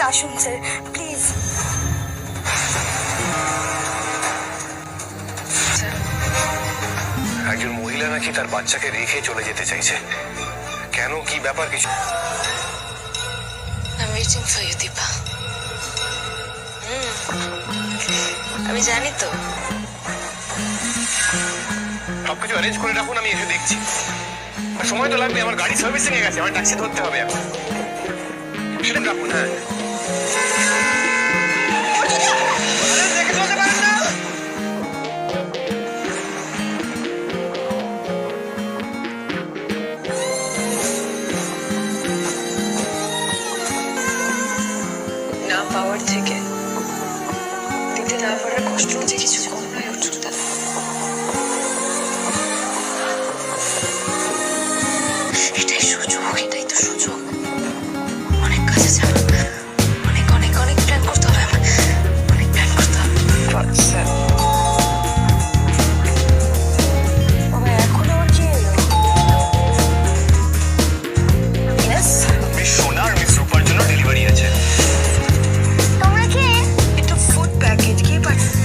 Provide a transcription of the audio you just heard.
আসুন sir please. একজন মহিলা নাকি তার বাচ্চাকে রেখে চলে যেতে চাইছে। কেন, কি ব্যাপার কিছু? I'm waiting for you, Dipa. আমি জানি তো। সবকিছু অ্যারেঞ্জ করে রাখুন, আমি এসে দেখছি। সময় তো লাগবে, আমার গাড়ি সার্ভিসিং এ গেছে, আমার ট্যাক্সি ধরতে হবে এখন। সেটা রাখুন। হ্যাঁ না পাওয়ার থেকে দিতে না পারার কষ্ট যে কিছু কম নয় অর্জুনদা। এটাই সুযোগ, এটাই তো সুযোগ। অনেক কাছে যাবো, অনেক অনেক অনেক প্ল্যান করতে হবে আমার, অনেক প্ল্যান করতে হবে। বাবা এখন আমার কি এলো? ইয়েস মিস সোনা আর মিস রূপার জন্য ডেলিভারি আছে। তোমরা কি একটু ফুড প্যাকেজ কি পাঠাবে?